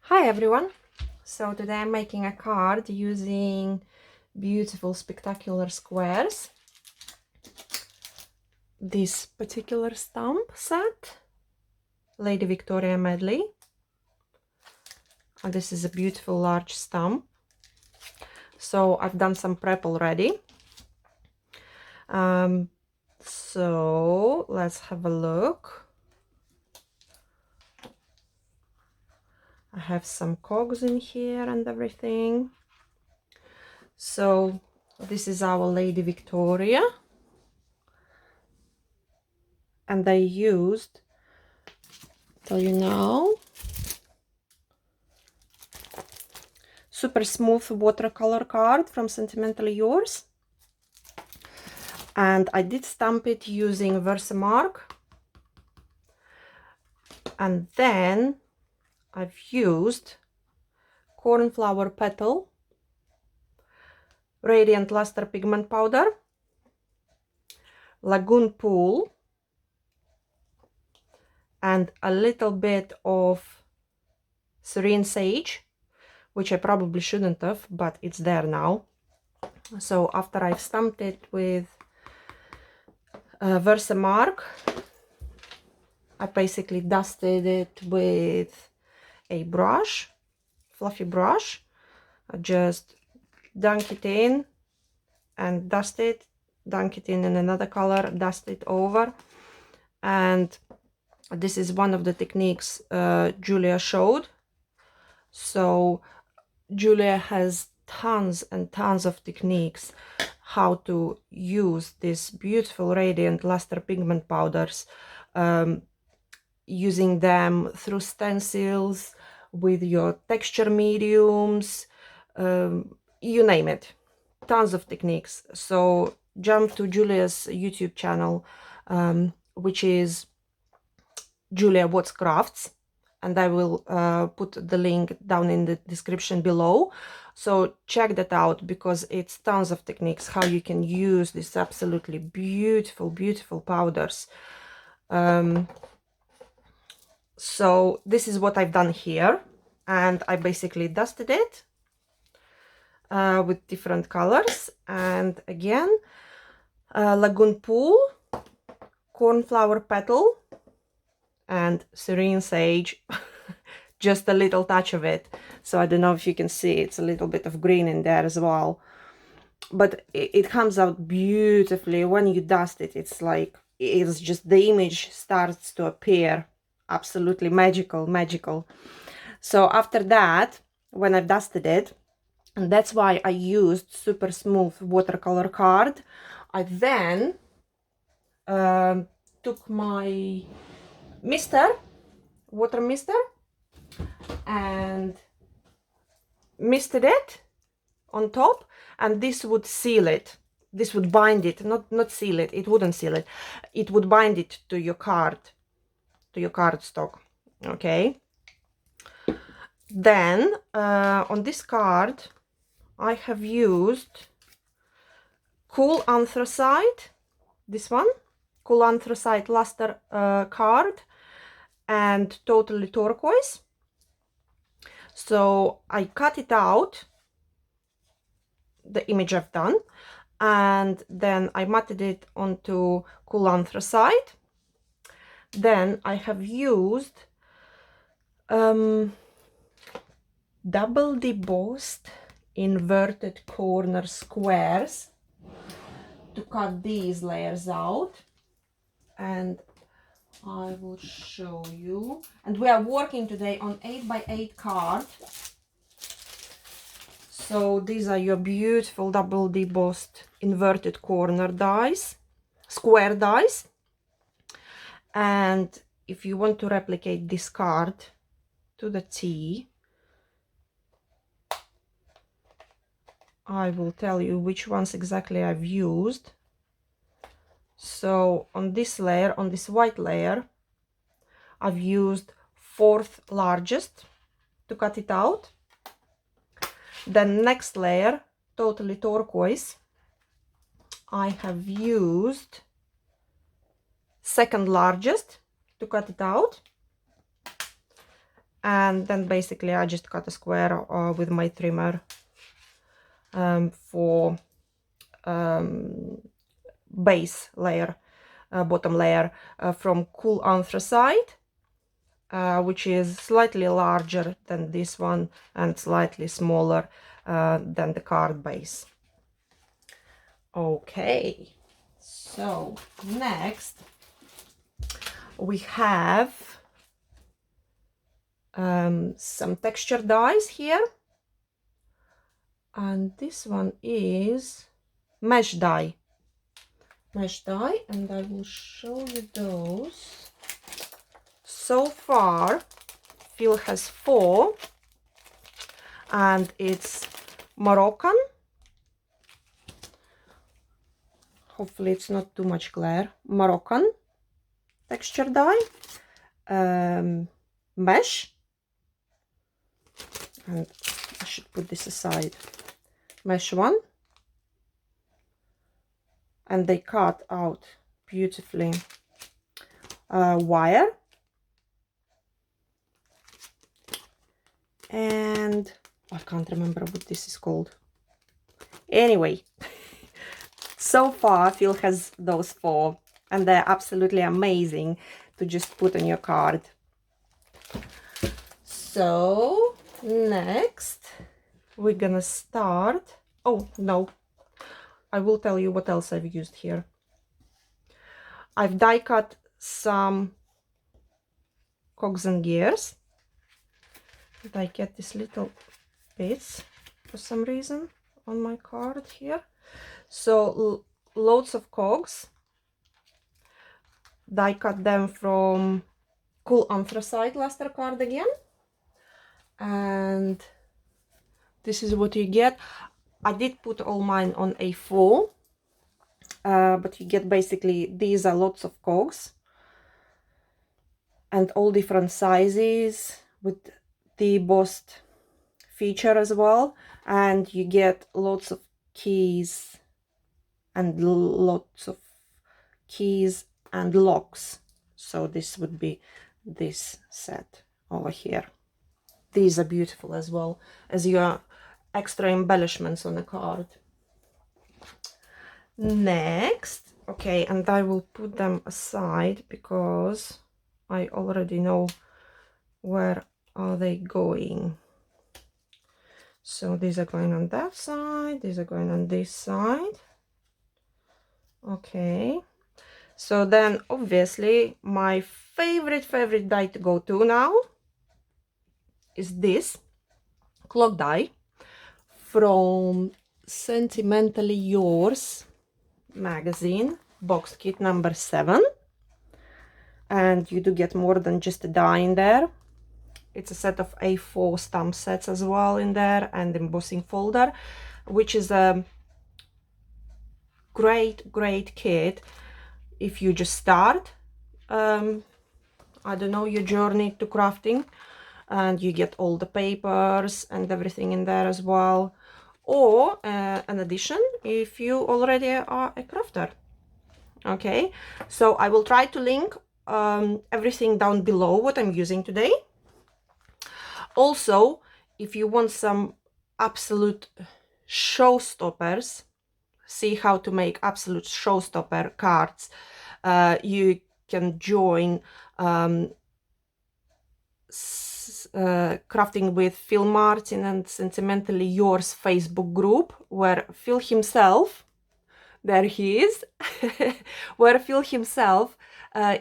Hi everyone! So today I'm making a card using beautiful spectacular squares. This particular stamp set, Lady Victoria medley. And this is a beautiful large stamp. So I've done some prep already. So let's have a look. I have some COGS in here and everything. So this is our Lady Victoria. And I used, tell you now, super smooth watercolor card from Sentimentally Yours. And I did stamp it using Versamark. And then I've used Cornflower Petal, Radiant Lustre Pigment Powder, Lagoon Pool, and a little bit of Serene Sage, which I probably shouldn't have, but it's there now. So after I've stamped it with Versamark, I basically dusted it with a brush, fluffy brush. I just dunk it in and dust it, dunk it in another color, dust it over. And this is one of the techniques Julia showed. So Julia has tons and tons of techniques how to use these beautiful radiant luster pigment powders, using them through stencils, with your texture mediums, you name it, tons of techniques. So jump to Julia's YouTube channel, which is Julia Watts Crafts, and I will put the link down in the description below. So check that out, because it's tons of techniques how you can use these absolutely beautiful, beautiful powders. So this is what I've done here, and I basically dusted it with different colors. And again, Lagoon Pool, Cornflower Petal, and Serene Sage. Just a little touch of it. So I don't know if you can see, it's a little bit of green in there as well. But it comes out beautifully. When you dust it, it's like, it's just, the image starts to appear absolutely magical, magical. So after that, when I've dusted it, and that's why I used super smooth watercolor card, I then took my water mister, and misted it on top, and this would seal it. This would bind it, not seal it. It wouldn't seal it. It would bind it to your card, to your cardstock. Okay. Then on this card, I have used Cool Anthracite. This one, Cool Anthracite Luster card, and Totally Turquoise. So I cut it out, the image I've done, and then I matted it onto Cool Anthracite. Then I have used double debossed inverted corner squares to cut these layers out, and I will show you. And we are working today on 8x8 card. So these are your beautiful double debossed inverted corner dies, square dies. And if you want to replicate this card to the T, I will tell you which ones exactly I've used. So on this layer, on this white layer, I've used 4th largest to cut it out. Then next layer, Totally Turquoise, I have used 2nd largest to cut it out. and then basically I just cut a square with my trimmer for base layer, bottom layer from Cool Anthracite, which is slightly larger than this one and slightly smaller than the card base. Okay, so next we have some texture dies here, and this one is mesh die, and I will show you those. So far Phil has 4, and it's Moroccan, hopefully it's not too much glare, Moroccan texture die, mesh, and I should put this aside, mesh 1, and they cut out beautifully wire, and I can't remember what this is called. Anyway, so far Phil has those 4, and they're absolutely amazing to just put on your card. So next we're gonna start, oh no, I will tell you what else I've used here. I've die cut some cogs and gears, and I get these little bits for some reason on my card here. So loads of cogs, die cut them from Cool Anthracite Lustre card again, and this is what you get. I did put all mine on A4, but you get basically, these are lots of cogs and all different sizes with the embossed feature as well, and you get lots of keys and lots of keys and locks. So this would be this set over here. These are beautiful as well as your extra embellishments on the card. Next, okay, and I will put them aside because I already know where are they going. So these are going on that side, these are going on this side. Okay, so then obviously my favorite die to go to now is this clock die from Sentimentally Yours magazine, box kit number 7, and you do get more than just a die in there. It's a set of A4 stamp sets as well in there, and embossing folder, which is a great kit if you just start I don't know, your journey to crafting, and you get all the papers and everything in there as well, or an addition if you already are a crafter. Okay, so I will try to link everything down below what I'm using today. Also, if you want some absolute showstoppers, see how to make absolute showstopper cards, you can join Crafting with Phil Martin and Sentimentally Yours Facebook group, where Phil himself, there he is, where Phil himself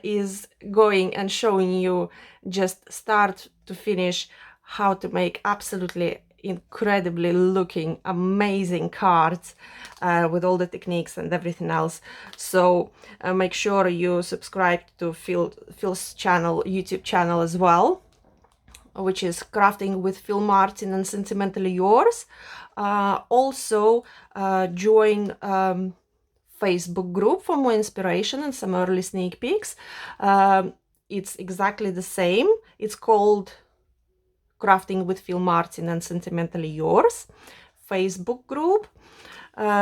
is going and showing you just start to finish how to make absolutely incredibly looking amazing cards with all the techniques and everything else. So make sure you subscribe to Phil's channel, YouTube channel as well, which is Crafting with Phil Martin and Sentimentally Yours. Also join Facebook group for more inspiration and some early sneak peeks. It's exactly the same. It's called Crafting with Phil Martin and Sentimentally Yours Facebook group.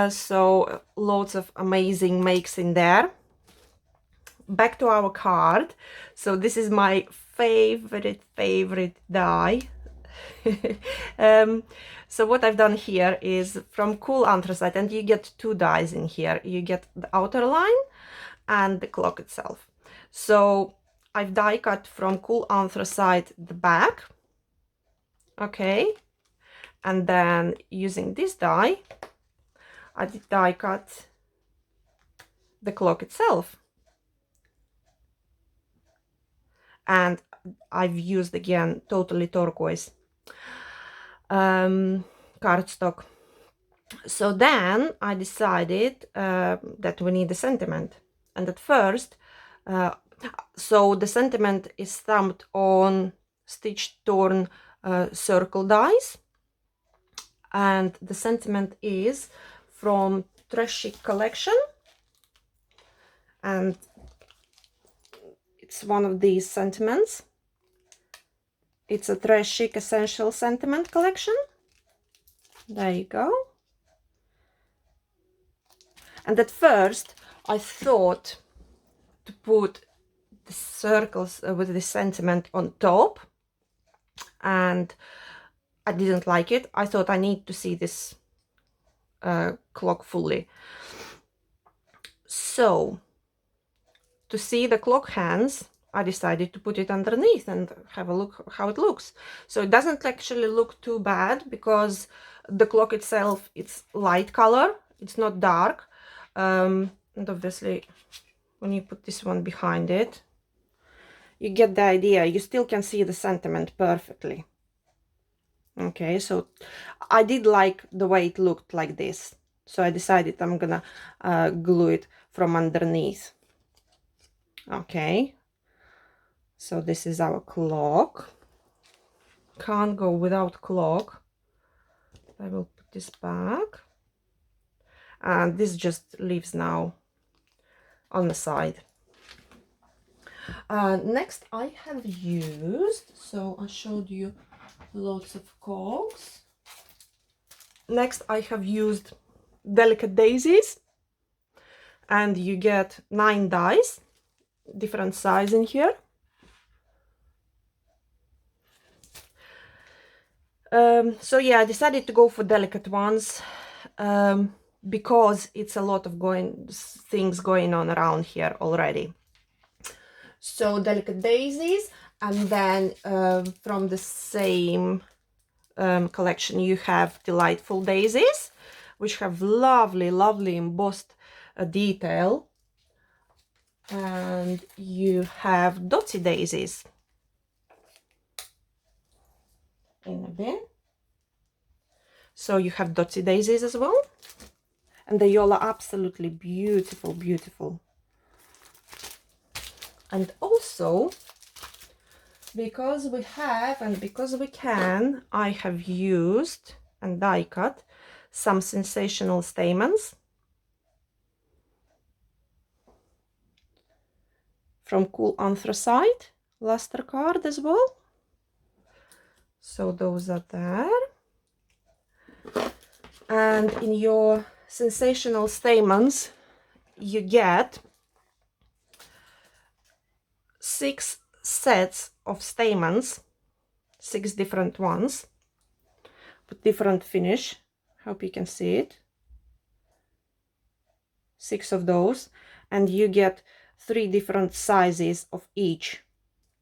So loads of amazing makes in there. Back to our card. So this is my favorite die. So what I've done here is from Cool Anthracite, and you get two dies in here. You get the outer line and the clock itself. So I've die cut from Cool Anthracite the back, okay, and then using this die I did die cut the clock itself, and I've used again totally turquoise cardstock. So then I decided that we need a sentiment, and at first so the sentiment is stamped on stitch torn circle dies, and the sentiment is from CHIC collection, and it's one of these sentiments. It's a CHIC essential sentiment collection. There you go. And at first I thought to put the circles with the sentiment on top, and I didn't like it. I thought I need to see this clock fully. So to see the clock hands, I decided to put it underneath and have a look how it looks. So it doesn't actually look too bad, because the clock itself, it's light color, it's not dark, and obviously when you put this one behind it, you get the idea. You still can see the sentiment perfectly. Okay, so I did like the way it looked like this, so I decided I'm gonna glue it from underneath. Okay, so this is our clock. Can't go without clock. I will put this back, and this just leaves now on the side. Next I have used, so I showed you lots of COGS. Next I have used Delica Daisies, and you get 9 dies, different size in here. So yeah, I decided to go for delicate ones because it's a lot of things going on around here already. So Delica Daisies, and then from the same collection you have Delightful Daisies, which have lovely embossed detail, and you have Dotsy Daisies in a bin. So you have Dotsy Daisies as well, and they all are absolutely beautiful. And also, because we have and because we can, I have used and die cut some sensational stamens from Cool Anthracite Lustre card as well. So those are there. And in your sensational stamens you get 6 sets of stamens, 6 different ones with different finish. Hope you can see it. 6 of those, and you get 3 different sizes of each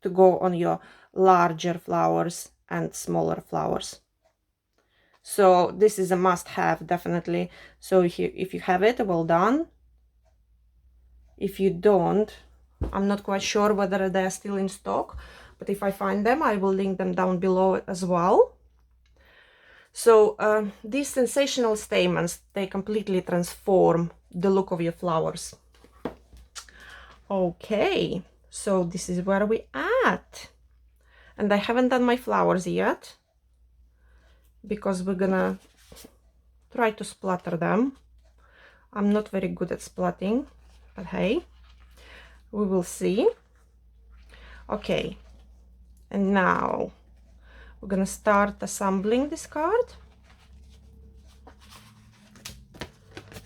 to go on your larger flowers and smaller flowers. So this is a must-have, definitely. So if you have it, well done. If you don't, I'm not quite sure whether they're still in stock, but if I find them, I will link them down below as well. So these sensational stamens, they completely transform the look of your flowers. Okay, so this is where we at, and I haven't done my flowers yet because we're gonna try to splatter them. I'm not very good at splatting, but hey, we will see. Okay, and now we're gonna start assembling this card,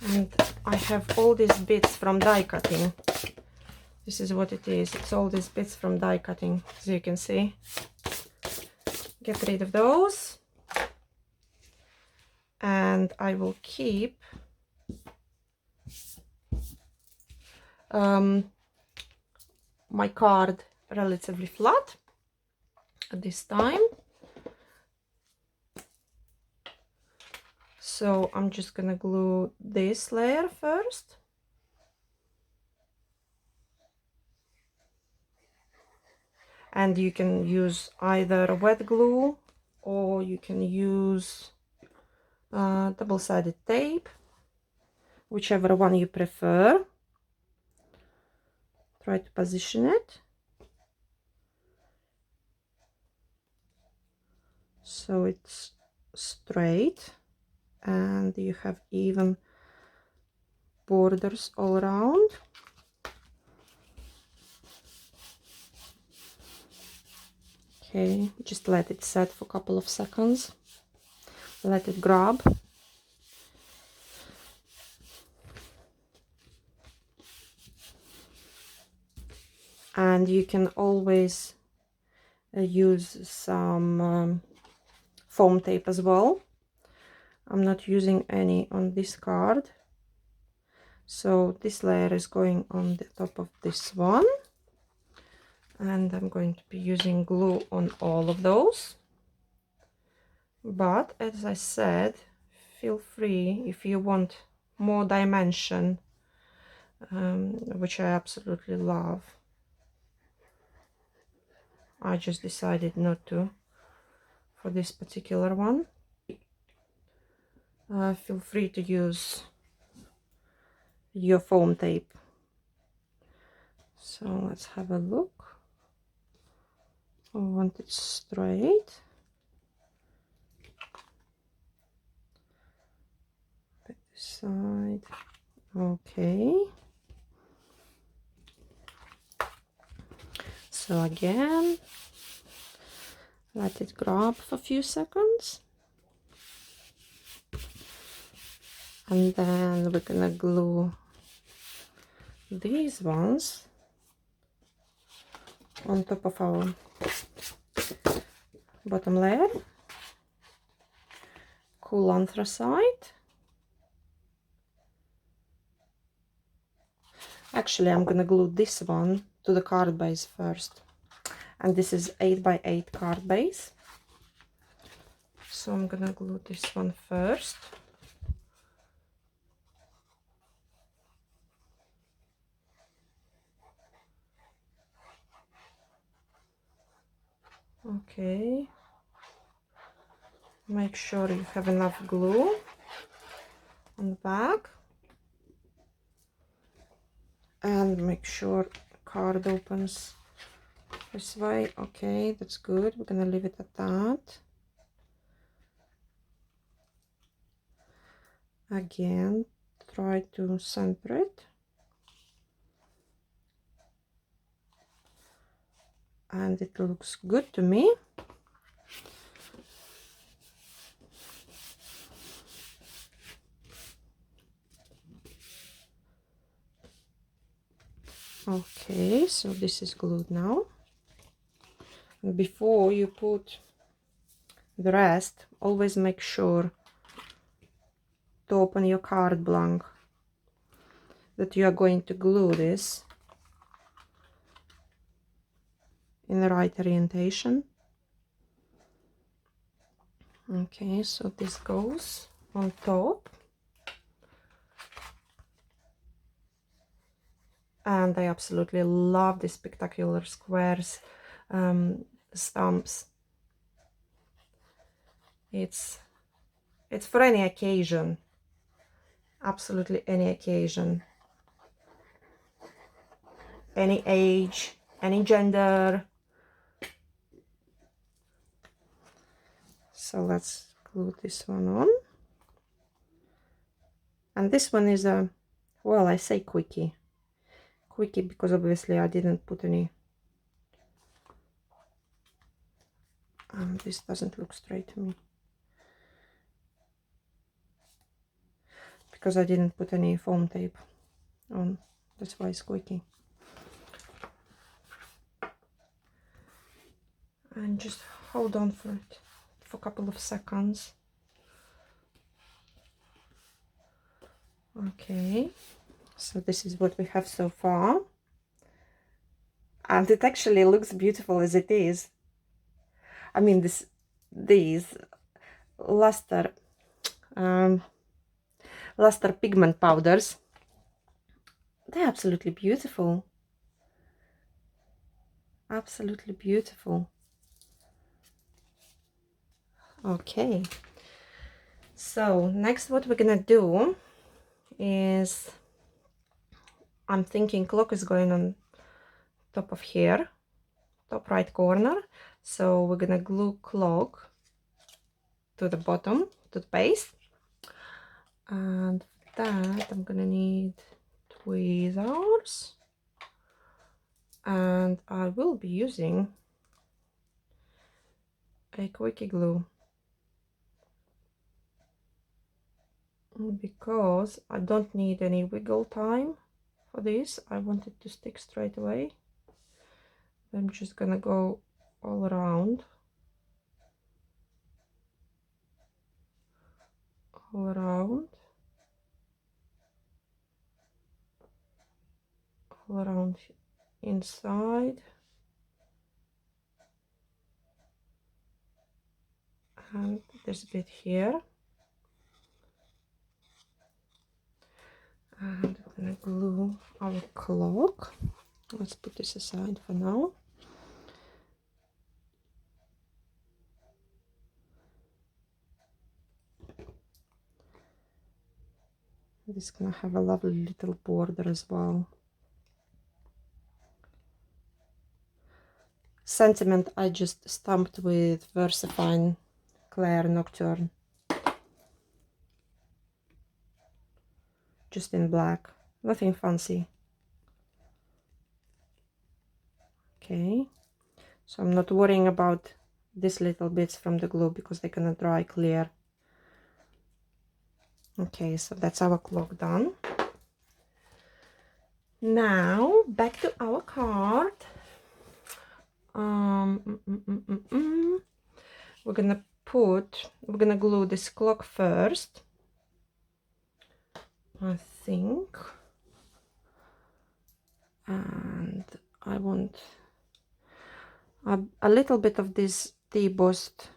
and I have all these bits from die cutting, This is what it is. It's all these bits from die cutting, as you can see. Get rid of those. And I will keep my card relatively flat at this time. So I'm just gonna glue this layer first. And you can use either wet glue or you can use double-sided tape, whichever one you prefer. Try to position it so it's straight and you have even borders all around. Okay, just let it set for a couple of seconds. Let it grab. And you can always use some foam tape as well. I'm not using any on this card. So this layer is going on the top of this one. And I'm going to be using glue on all of those. But as I said, feel free if you want more dimension, which I absolutely love. I just decided not to for this particular one. Feel free to use your foam tape. So let's have a look. I want it straight. This side. Okay. So again, let it grab for a few seconds. And then we're gonna glue these ones on top of our bottom layer. Cool anthracite. Actually, I'm gonna glue this one to the card base first. And this is 8 by 8 card base. So I'm gonna glue this one first. Okay. Make sure you have enough glue on the back. And make sure the card opens this way. Okay, that's good. We're gonna leave it at that. Again, try to center it. And it looks good to me. Okay, so this is glued now. And before you put the rest, always make sure to open your card blank, that you are going to glue this in the right orientation. Okay, so this goes on top. And I absolutely love these spectacular squares stamps. It's for any occasion, absolutely any occasion, any age, any gender. So let's glue this one on. And this one is a, well, I say quickie because obviously I didn't put any, this doesn't look straight to me because I didn't put any foam tape on. That's why it's quickie. and just hold on for it for a couple of seconds. Okay, so this is what we have so far, and it actually looks beautiful as it is. I mean, these luster luster pigment powders, they're absolutely beautiful. Absolutely beautiful. Okay, so next what we're gonna do is, I'm thinking clock is going on top of here, top right corner, so we're gonna glue clock to the bottom, to the base, and that I'm gonna need tweezers, and I will be using a quickie glue because I don't need any wiggle time for this. I want it to stick straight away. I'm just gonna go all around, all around, all around inside, and this bit here, and I'm gonna glue our clock. Let's put this aside for now. This is gonna have a lovely little border as well. Sentiment I just stamped with VersaFine Clair Nocturne, just in black, nothing fancy. Okay, so I'm not worrying about these little bits from the glue because they're gonna dry clear. Okay, so that's our clock done. Now back to our card. We're gonna glue this clock first, I think, and I want a little bit of this debossed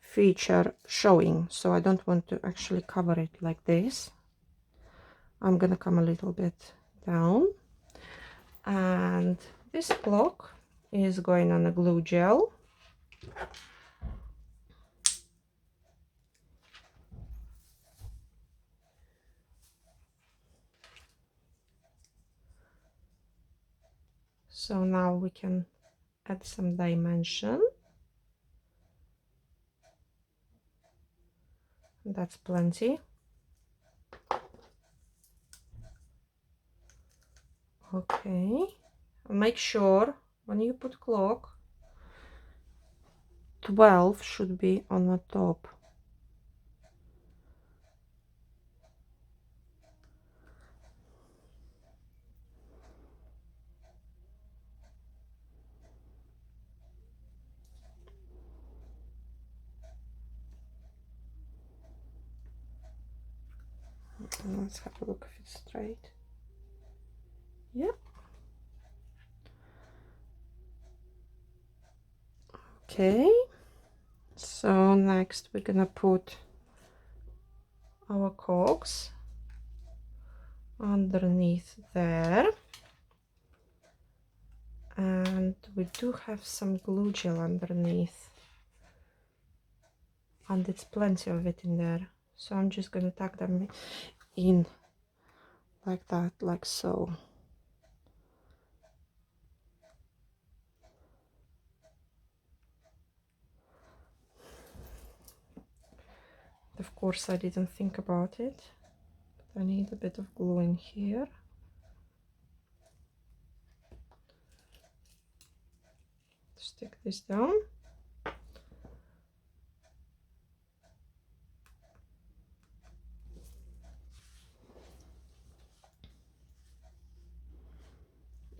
feature showing, so I don't want to actually cover it like this. I'm gonna come a little bit down, and this clock is going on a glue gel. So now we can add some dimension. That's plenty. Okay, make sure when you put clock, 12 should be on the top. Let's have a look if it's straight. Yep. Okay, so next we're gonna put our COGS underneath there, and we do have some glue gel underneath, and it's plenty of it in there, so I'm just gonna tuck them in like that, like so. Of course I didn't think about it, but I need a bit of glue in here. Stick this down.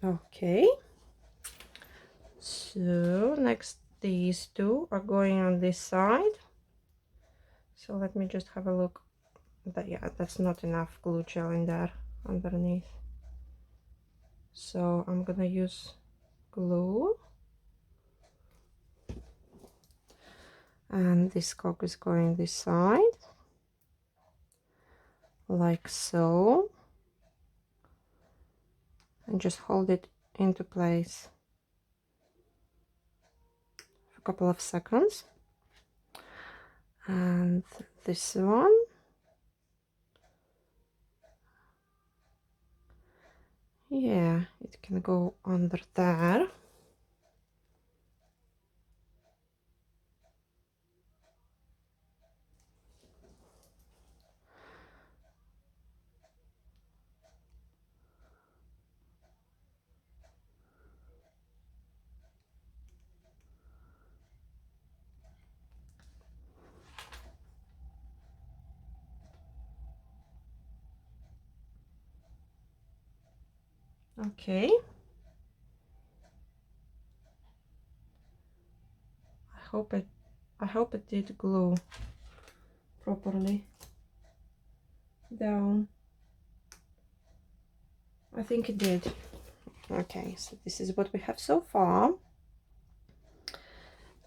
Okay, So next, these two are going on this side. So let me just have a look. Yeah, that's not enough glue gel in there underneath. So I'm gonna use glue. And this cock is going this side. Like so. And just hold it into place for a couple of seconds. And this one. Yeah, it can go under there. Okay. I hope it did glue properly down. I think it did. Okay, so this is what we have so far.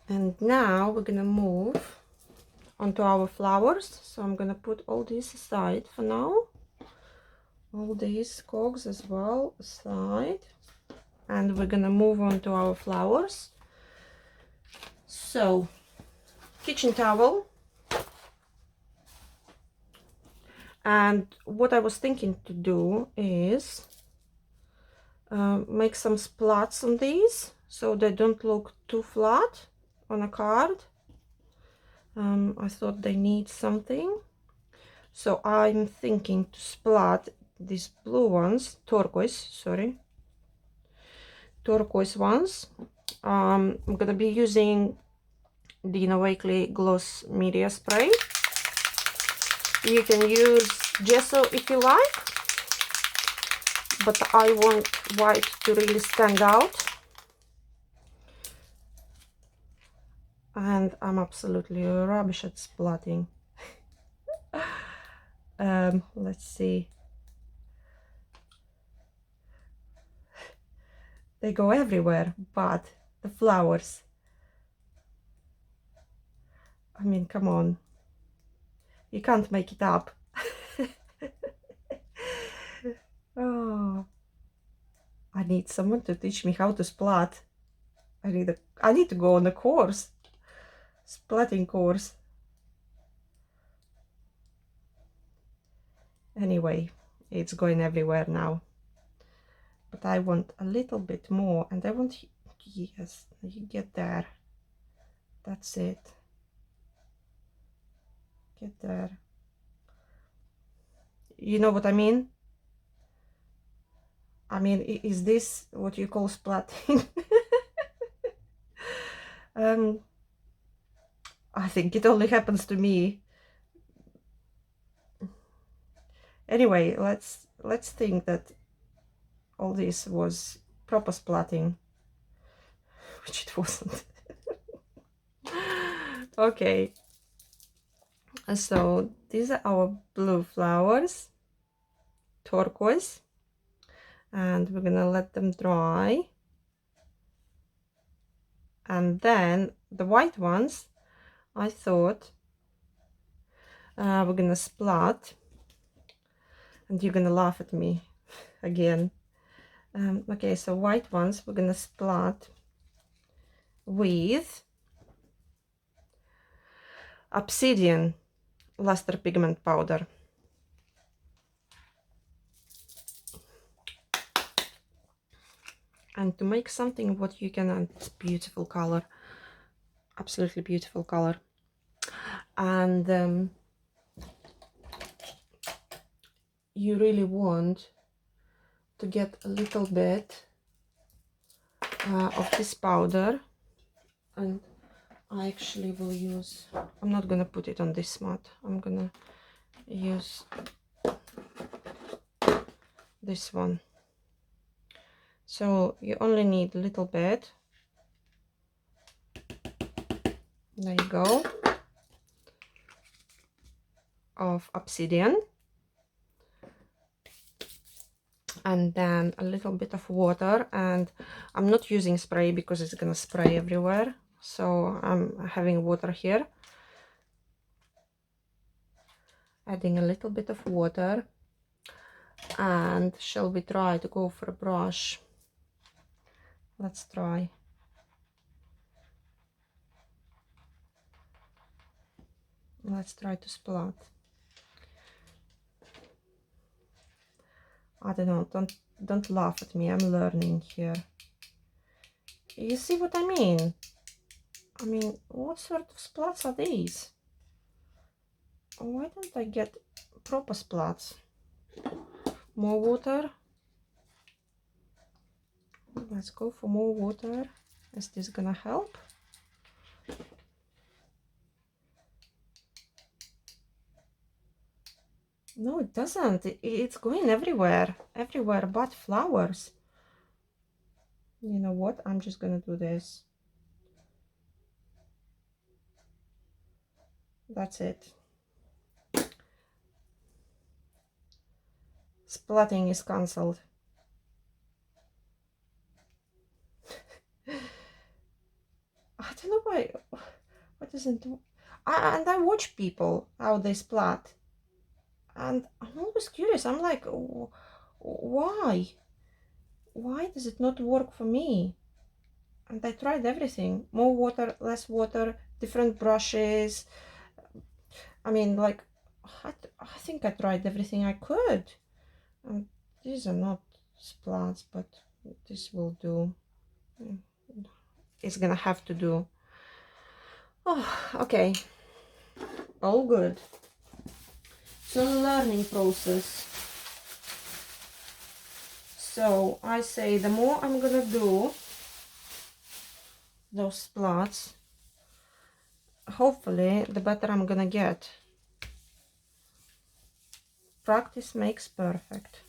And now we're gonna move onto our flowers. So I'm gonna put all these aside for now. All these cogs as well aside. And we're gonna move on to our flowers. So, kitchen towel. And what I was thinking to do is make some splats on these so they don't look too flat on a card. I thought they need something, so I'm thinking to splat these blue ones, turquoise ones. I'm gonna be using Dina Wakley Gloss Media Spray. You can use gesso if you like, but I want white to really stand out. And I'm absolutely rubbish at splatting. Let's see. They go everywhere, but the flowers. I mean, come on. You can't make it up. Oh, I need someone to teach me how to splat. I need to go on a course. Splatting course. Anyway, it's going everywhere now. But I want a little bit more, and I want, yes, you get there. That's it. Get there. You know what I mean? I mean, is this what you call splatting? I think it only happens to me. Anyway, let's think that all this was proper splatting, which it wasn't. Okay, so these are our blue flowers, turquoise, and we're gonna let them dry. And then the white ones, I thought we're gonna splat, and you're gonna laugh at me again. Okay, so white ones we're gonna splat with Obsidian Lustre pigment powder. And to make something what you can, and it's beautiful color, absolutely beautiful color. And you really want to get a little bit of this powder, and I actually will use, I'm not gonna put it on this mat, I'm gonna use this one. So you only need a little bit, There you go. Of Obsidian. And then a little bit of water, and I'm not using spray because it's gonna spray everywhere, so I'm having water here, adding a little bit of water. And shall we try to go for a brush? Let's try. Let's try to splat. I don't know, don't laugh at me, I'm learning here. You see what I mean? I mean, what sort of splats are these? Why don't I get proper splats? More water. Let's go for more water. Is this gonna help? No, it doesn't. It's going everywhere. Everywhere but flowers. You know what? I'm just gonna do this. That's it. Splatting is cancelled. I don't know why. What doesn't do? And I watch people how they splat, and I'm always curious. I'm like, why? Why does it not work for me? And I tried everything: more water, less water, different brushes. I mean, like, I think I tried everything I could. And these are not splats, but this will do. It's gonna have to do. Oh, okay. All good. So learning process. So I say the more I'm gonna do those splats, hopefully the better I'm gonna get. Practice makes perfect.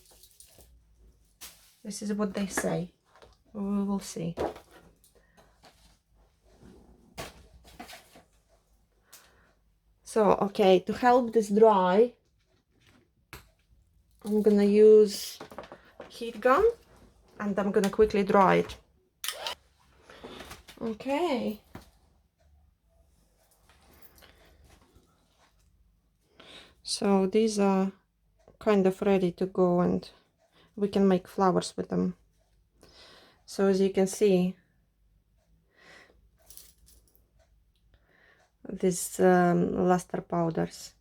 This is what they say. We will see. So, okay, to help this dry, I'm gonna use heat gun and I'm gonna quickly dry it. Okay. So these are kind of ready to go and we can make flowers with them. So as you can see, these luster powders,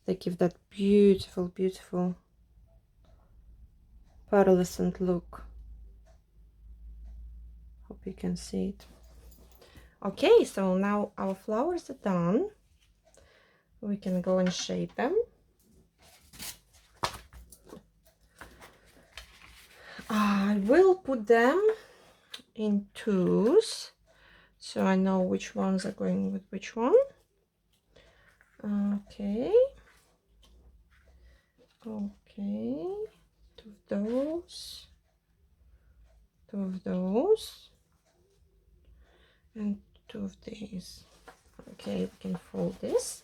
they give that beautiful, beautiful pearlescent look. Hope you can see it. Okay, so now our flowers are done. We can go and shape them. I will put them in twos, so I know which ones are going with which one. Okay. Okay. Two of those. Two of those. And two of these. Okay, we can fold this.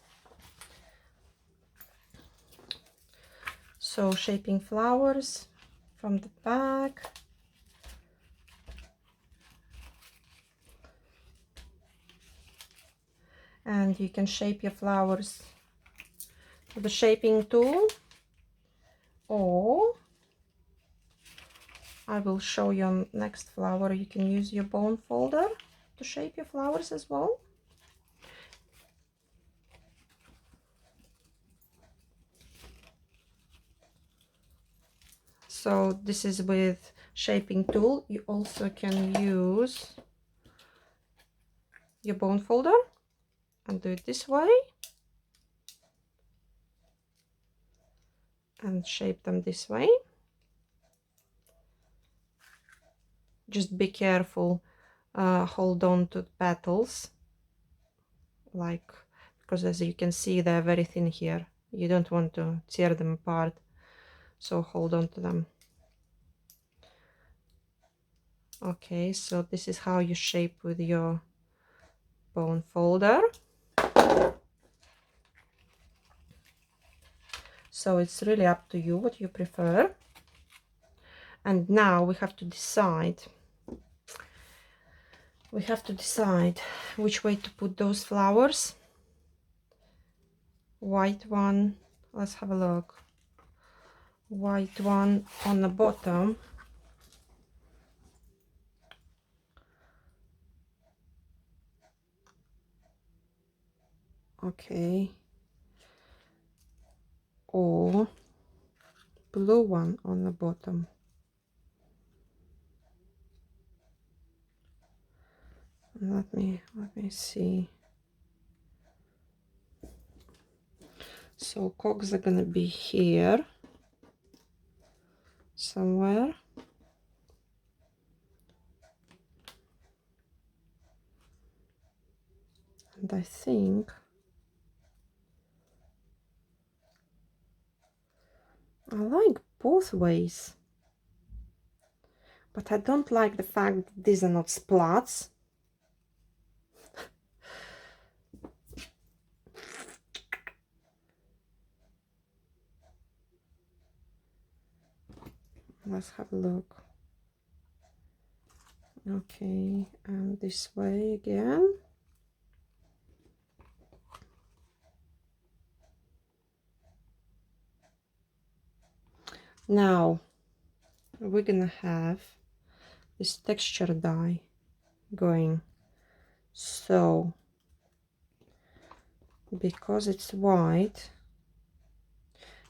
So shaping flowers from the back. And you can shape your flowers with the shaping tool, or I will show you on next flower. You can use your bone folder to shape your flowers as well. So this is with shaping tool. You also can use your bone folder and do it this way and shape them this way. Just be careful, hold on to the petals, like, because as you can see they're very thin here. You don't want to tear them apart, so hold on to them. Okay, so this is how you shape with your bone folder. So it's really up to you what you prefer. And now we have to decide. We have to decide which way to put those flowers. White one, let's have a look. White one on the bottom. Okay. Or blue one on the bottom. Let me see. So COGS are gonna be here somewhere. And I think I like both ways, but I don't like the fact that these are not splats. Let's have a look. Okay, and this way again. Now we're gonna have this texture dye going. So because it's white,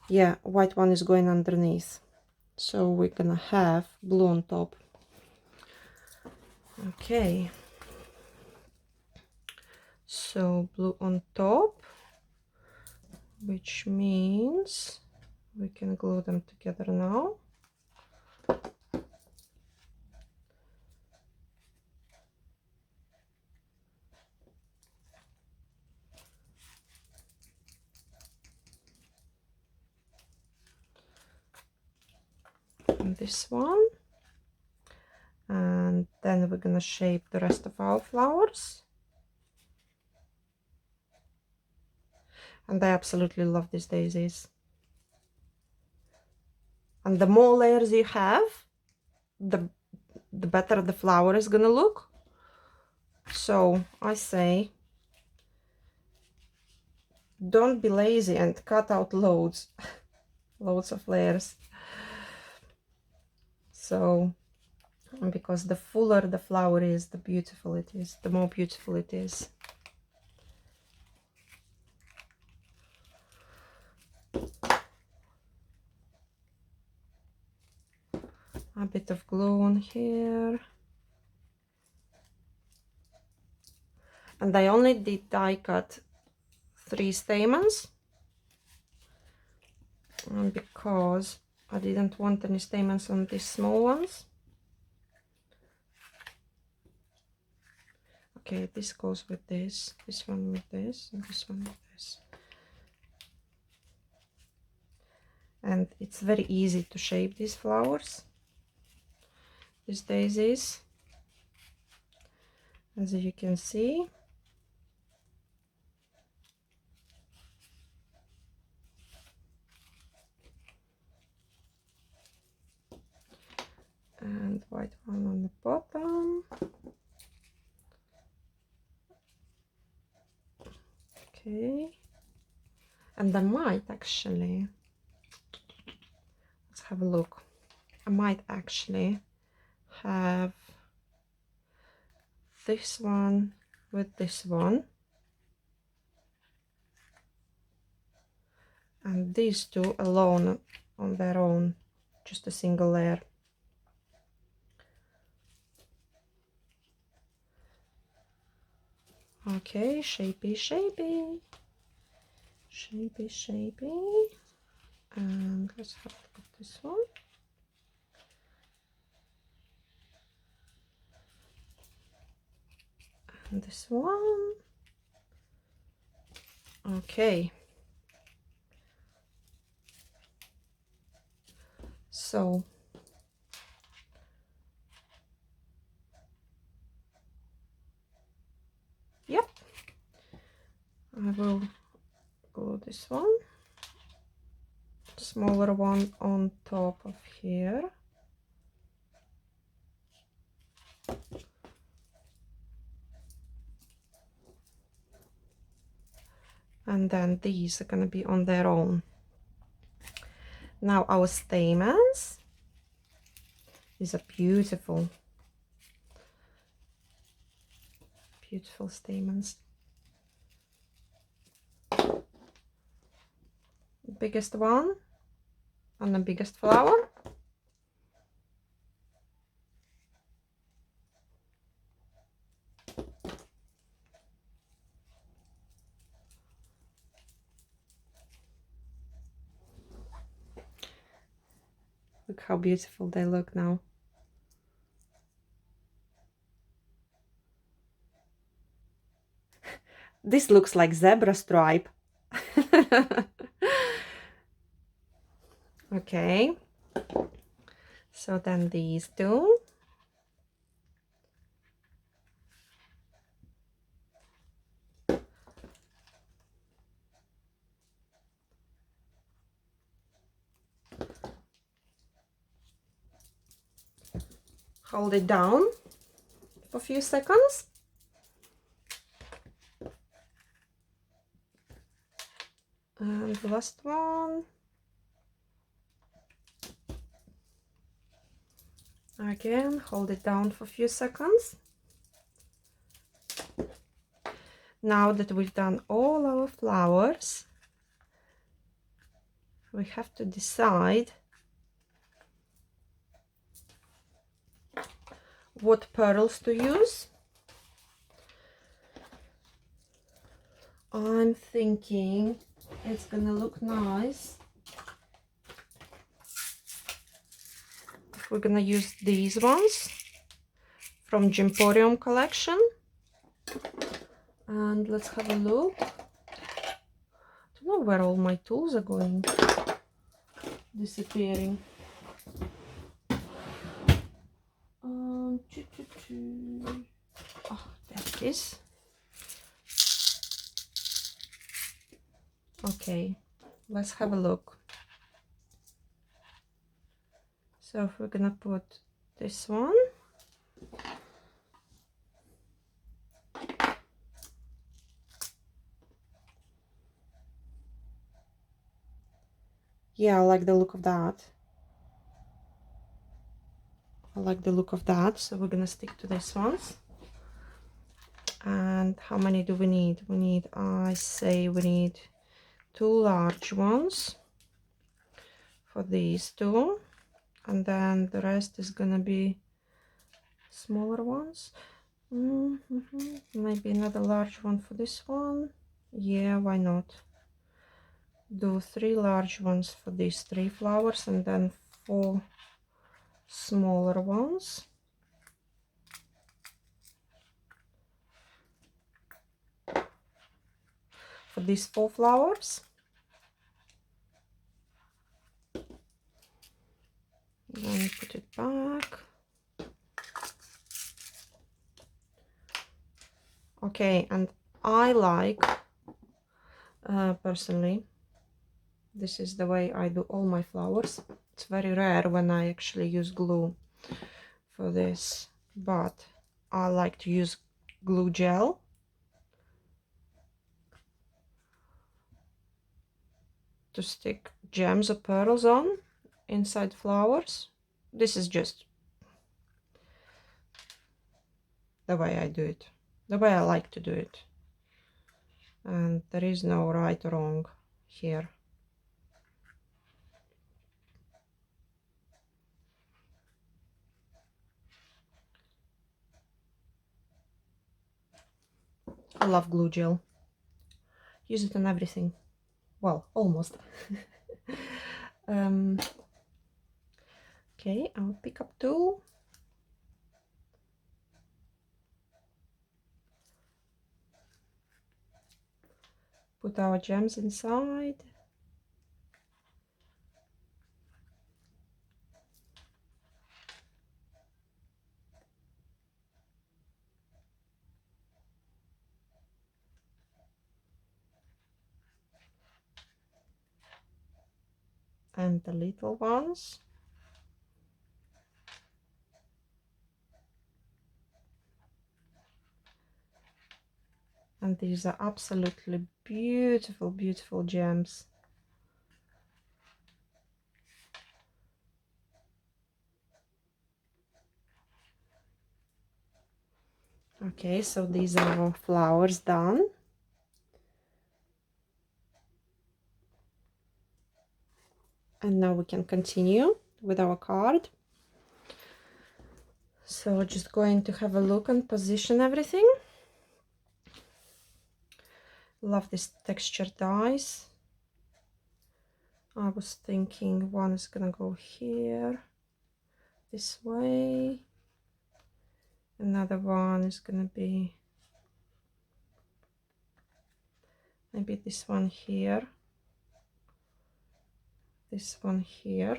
yeah, white one is going underneath. So we're gonna have blue on top. Okay. So blue on top, which means we can glue them together now. And this one. And then we're gonna shape the rest of our flowers. And I absolutely love these daisies. And the more layers you have, the better the flower is gonna look. So I say, don't be lazy and cut out loads of layers. So, because the fuller the flower is, the beautiful it is, the more beautiful it is. A bit of glue on here. And I only did die cut 3 stamens because I didn't want any stamens on these small ones. Okay, this goes with this one with this, and this one with this. And it's very easy to shape these flowers, these daisies, as you can see. And white one on the bottom. Okay. And I might actually, let's have a look. I might actually have this one with this one. And these two alone on their own, just a single layer. Okay, shapey, shapey, shapey, shapey. And let's have a look at this one. And this one. Okay. So Yep, I will glue this one, smaller one on top of here. And then these are going to be on their own. Now our stamens. These are beautiful. Beautiful stamens. Biggest one and the biggest flower. Look how beautiful they look now. This looks like zebra stripe. Okay, so then these two. Hold it down for a few seconds. And the last one. Again, hold it down for a few seconds. Now that we've done all our flowers, we have to decide what pearls to use. I'm thinking it's gonna look nice if we're gonna use these ones from GEMPPORIUM collection. And let's have a look. I don't know where all my tools are going, disappearing. Oh, there it is. Okay, let's have a look. So if we're gonna put this one, yeah, I like the look of that. I like the look of that. So we're gonna stick to these ones. And how many do we need? We need, I say we need 2 large ones for these two, and then the rest is gonna be smaller ones. Maybe another large one for this one. Yeah, why not? Do 3 large ones for these 3 flowers, and then 4 smaller ones. For these 4 flowers. Then put it back. Okay, and I like, personally, this is the way I do all my flowers. It's very rare when I actually use glue for this, but I like to use glue gel. To stick gems or pearls on inside flowers. This is just the way I do it, the way I like to do it, and there is no right or wrong here. I love glue gel. Use it on everything. Well, almost. Okay, I'll pick up tool. Put our gems inside. and the little ones. And these are absolutely beautiful, beautiful gems. Okay, so these are our flowers done. And now we can continue with our card. So just going to have a look and position everything. Love this texture dies. I was thinking one is gonna go here, this way. Another one is gonna be maybe this one here, this one here.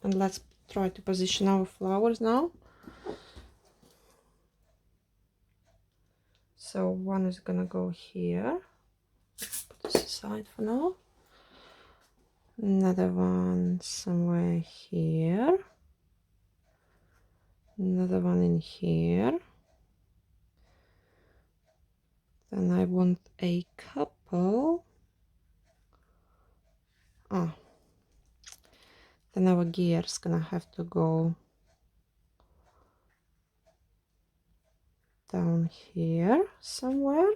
And let's try to position our flowers now. So one is gonna go here. Put this aside for now. Another one somewhere here. Another one in here. Then I want a couple. Ah, then our gear is gonna have to go down here somewhere.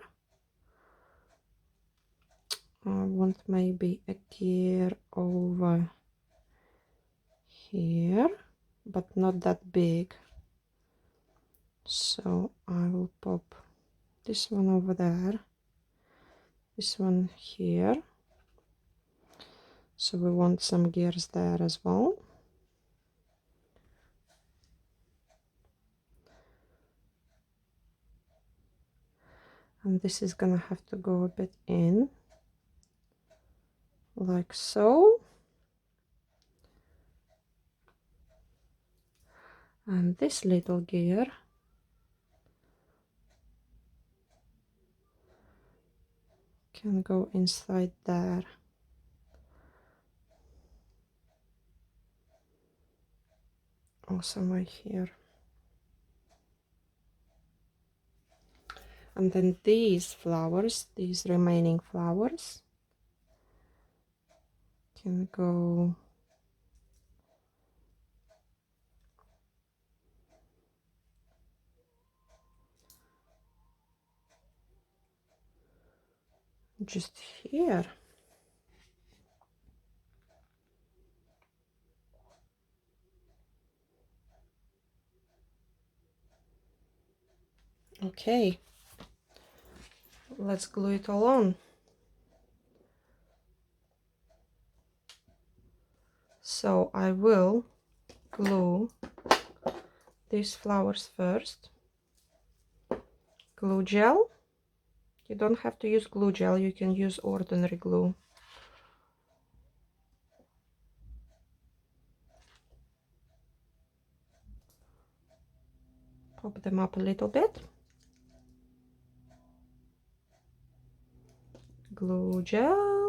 I want maybe a gear over here, but not that big. So I will pop this one over there, this one here. So we want some gears there as well. And this is gonna have to go a bit in, like so. And this little gear can go inside there. Or somewhere here. And then these flowers, these remaining flowers, can go just here. Okay, let's glue it all on. So I will glue these flowers first. Glue gel. You don't have to use glue gel, you can use ordinary glue. Pop them up a little bit. Glue gel.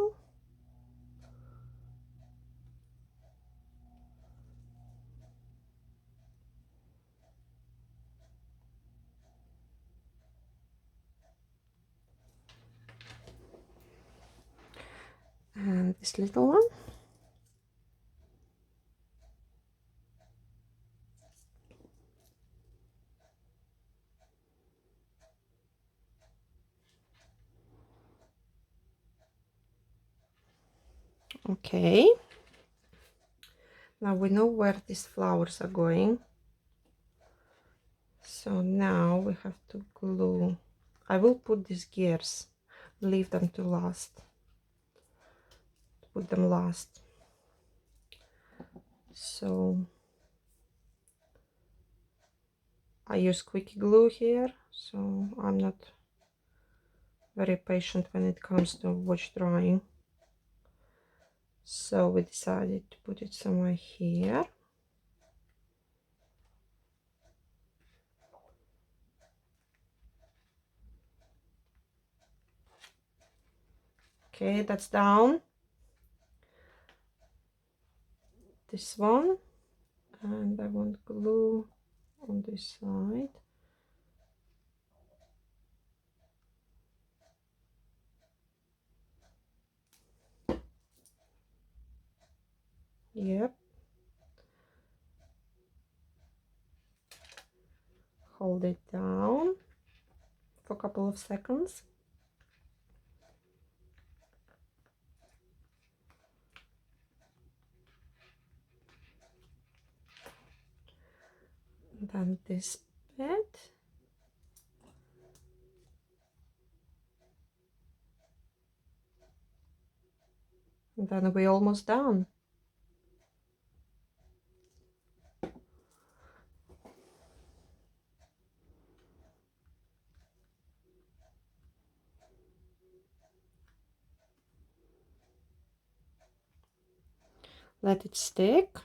And this little one. Okay. Now we know where these flowers are going. So now we have to glue. I will put these gears, leave them to last. Put them last. So I use quick glue here, so I'm not very patient when it comes to wash drying. So we decided to put it somewhere here. Okay, that's down. this one, and I want glue on this side. Yep. Hold it down for a couple of seconds. And then this bit. And then we're almost done. Let it stick.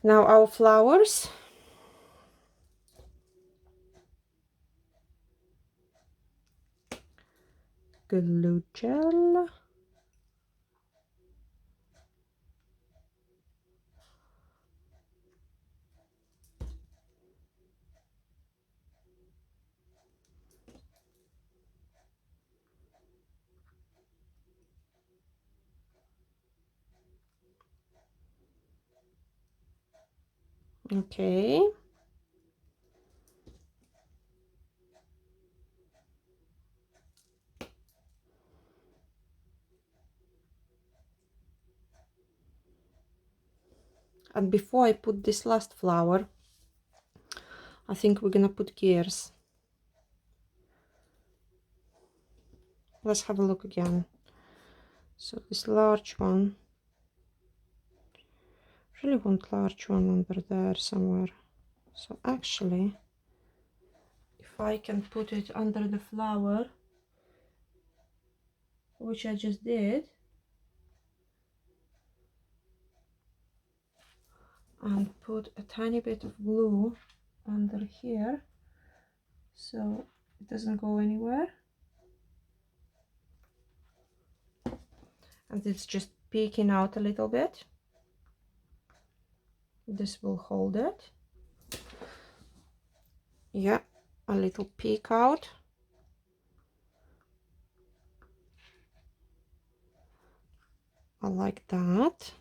Now our flowers. Glue gel. Okay. And before I put this last flower, I think we're gonna put gears. Let's have a look again. So this large one, really want large one under there somewhere. So actually, if I can put it under the flower, which I just did, and put a tiny bit of glue under here so it doesn't go anywhere, and it's just peeking out a little bit. This will hold it. Yeah, a little peek out. I like that.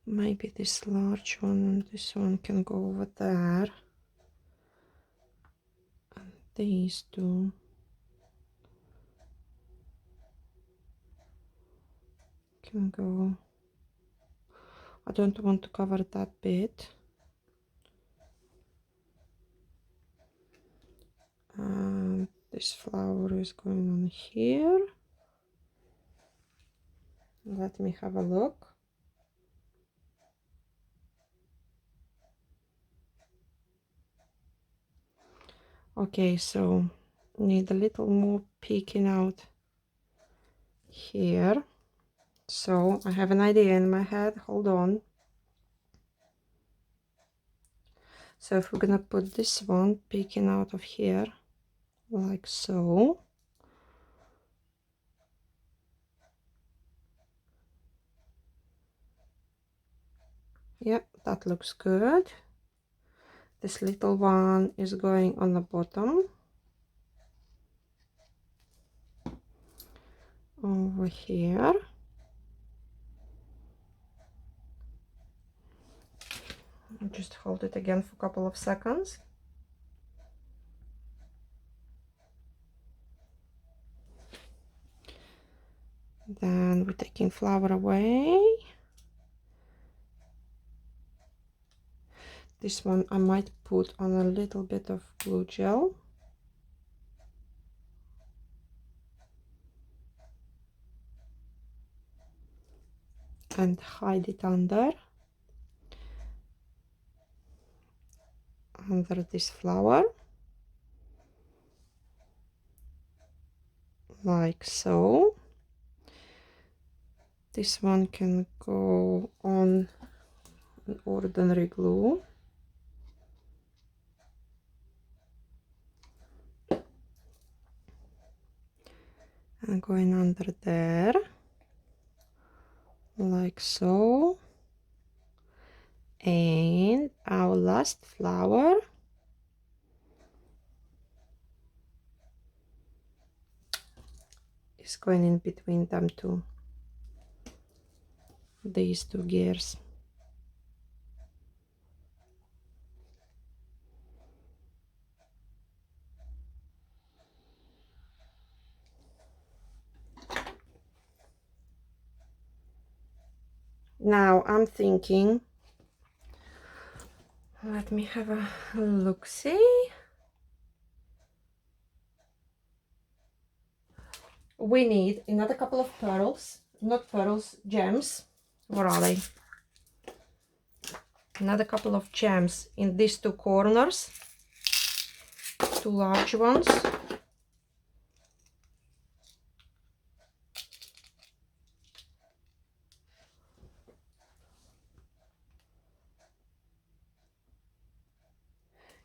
Maybe this large one and this one can go over there. And these two can go. I don't want to cover that bit. And this flower is going on here. Let me have a look. Okay, so need a little more peeking out here. So I have an idea in my head. Hold on. So if we're gonna put this one peeking out of here, like so. Yeah, that looks good. This little one is going on the bottom. Over here. I'll just hold it again for a couple of seconds. Then we're taking flower away. This one I might put on a little bit of glue gel. And hide it under this flower, like so. This one can go on an ordinary glue. And going under there, like so. And our last flower is going in between them two, these two gears. Now I'm thinking, let me have a look-see. We need another couple of pearls, not pearls, gems. What are they? Another couple of gems in these two corners, two large ones.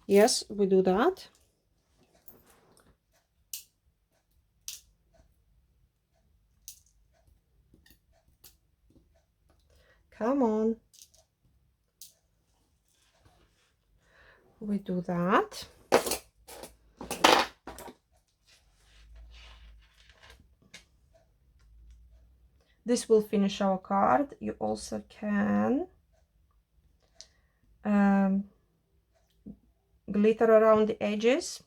Yes, we do that. Come on. We do that. This will finish our card. You also can glitter around the edges.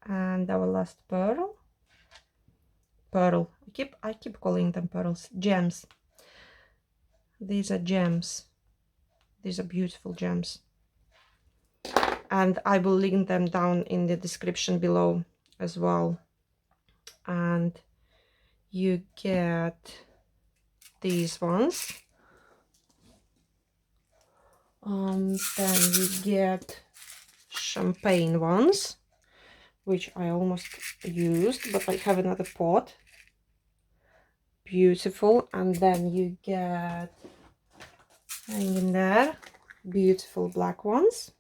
And our last pearl. I keep calling them pearls. Gems. These are gems. These are beautiful gems. And I will link them down in the description below as well. And you get these ones. Then you get champagne ones, which I almost used, but I have another pot. Beautiful. And then you get, hanging there, beautiful black ones.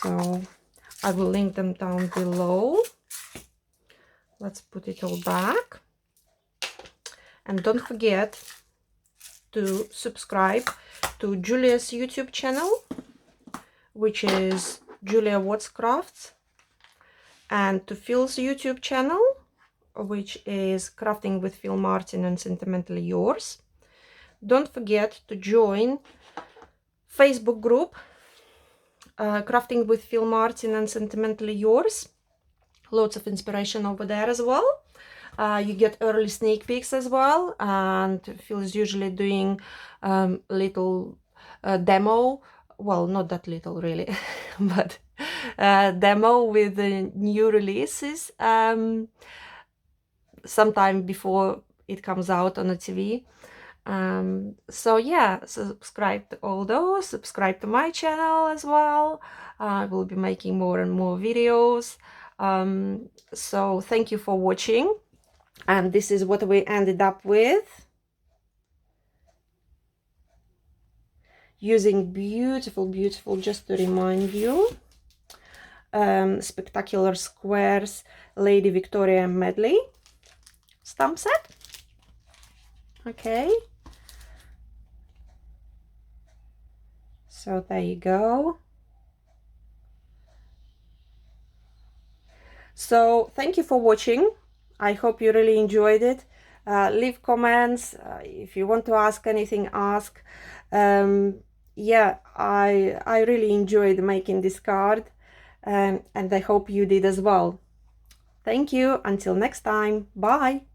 So I will link them down below. Let's put it all back. And don't forget to subscribe to Julia's YouTube channel, which is Julia Watts Crafts, and to Phil's YouTube channel, which is Crafting with Phil Martin and Sentimentally Yours. Don't forget to join Facebook group Crafting with Phil Martin and Sentimentally Yours. Lots of inspiration over there as well. You get early sneak peeks as well, and Phil is usually doing little demo, well, not that little really, but demo with the new releases sometime before it comes out on the TV. So yeah, subscribe to all those, subscribe to my channel as well. I will be making more and more videos. So thank you for watching, and this is what we ended up with, using beautiful, just to remind you, Spectacular Squares Lady Victoria medley stamp set. Okay, so there you go. So thank you for watching. I hope you really enjoyed it. Leave comments if you want to ask anything, ask. Yeah, I really enjoyed making this card, and I hope you did as well. Thank you. Until next time. Bye.